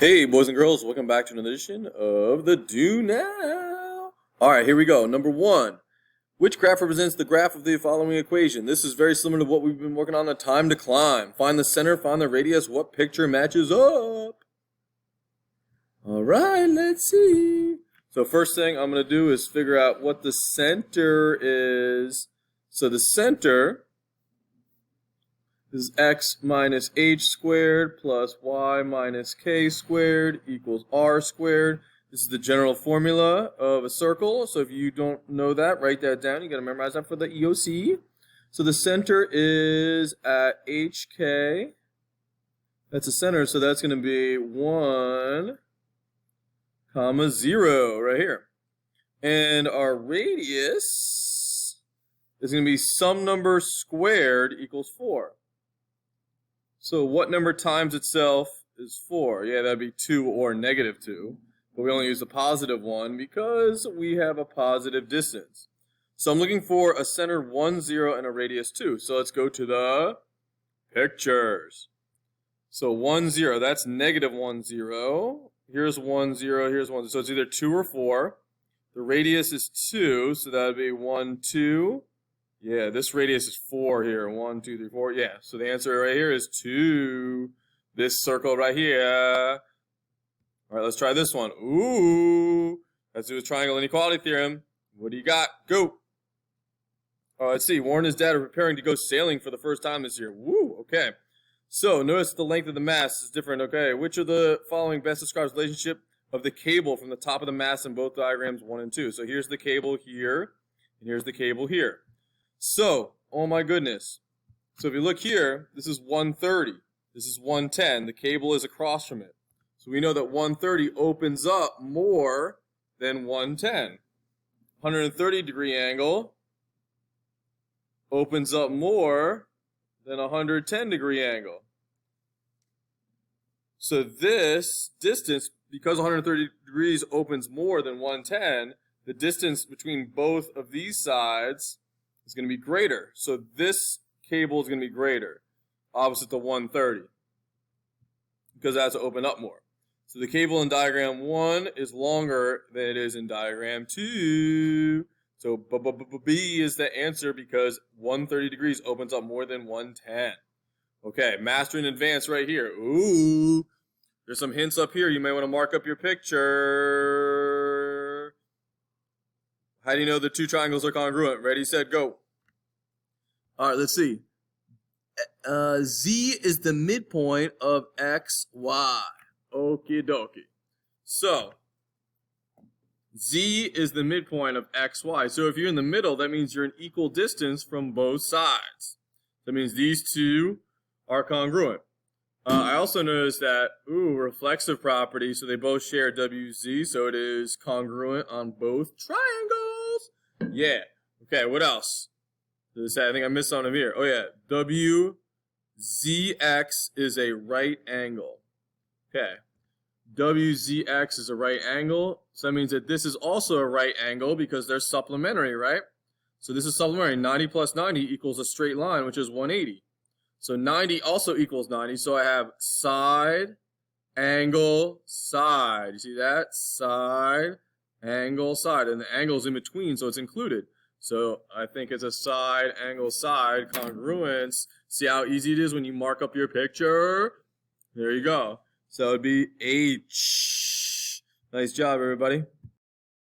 Hey, boys and girls, welcome back to another edition of the Do Now. All right, here we go. Number one, which graph represents the graph of the following equation? This is very similar to what we've been working on, the time to climb. Find the center, find the radius, what picture matches up? All right, let's see. So first thing I'm going to do is figure out what the center is. So the center is x minus h squared plus y minus k squared equals r squared. This is the general formula of a circle. So if you don't know that, write that down. You got to memorize that for the EOC. So the center is at HK. That's the center, so that's going to be 1, 0 right here. And our radius is going to be some number squared equals 4. So what number times itself is 4? Yeah, that'd be 2 or negative 2. But we only use the positive one because we have a positive distance. So I'm looking for a center 1, 0 and a radius 2. So let's go to the pictures. So 1, 0, that's negative 1, 0. Here's 1, 0, here's 1, 0. So it's either 2 or 4. The radius is 2, so that would be 1, 2. Yeah, this radius is 4 here. 1, 2, 3, 4. Yeah, so the answer right here is 2. This circle right here. All right, let's try this one. Ooh, let's do the triangle inequality theorem. What do you got? Go. Let's see. Warren and his dad are preparing to go sailing for the first time this year. Woo, okay. So notice the length of the mast is different. Okay, which of the following best describes the relationship of the cable from the top of the mast in both diagrams 1 and 2? So here's the cable here, and here's the cable here. So, oh my goodness. So if you look here, this is 130. This is 110. The cable is across from it. So we know that 130 opens up more than 110. 130 degree angle opens up more than 110 degree angle. So this distance, because 130 degrees opens more than 110, the distance between both of these sides is going to be greater. So this cable is going to be greater, opposite to 130, because that's to open up more. So the cable in diagram 1 is longer than it is in diagram 2. So B is the answer because 130 degrees opens up more than 110. Okay, master and advanced right here. Ooh, there's some hints up here. You may want to mark up your picture. How do you know the two triangles are congruent? Ready, set, go. All right, let's see. Z is the midpoint of X, Y. Okie dokie. So, Z is the midpoint of X, Y. So if you're in the middle, that means you're an equal distance from both sides. That means these two are congruent. I also noticed that, reflexive property, so they both share WZ, so it is congruent on both triangles. Yeah. Okay, what else? I think I missed something here. Oh yeah, WZX is a right angle. Okay, WZX is a right angle, so that means that this is also a right angle because they're supplementary, right? So this is supplementary. 90 plus 90 equals a straight line, which is 180. So 90 also equals 90, so I have side, angle, side. You see that? Side, angle, side. And the angle is in between, so it's included. So I think it's a side, angle, side, congruence. See how easy it is when you mark up your picture? There you go. So it'd be H. Nice job, everybody.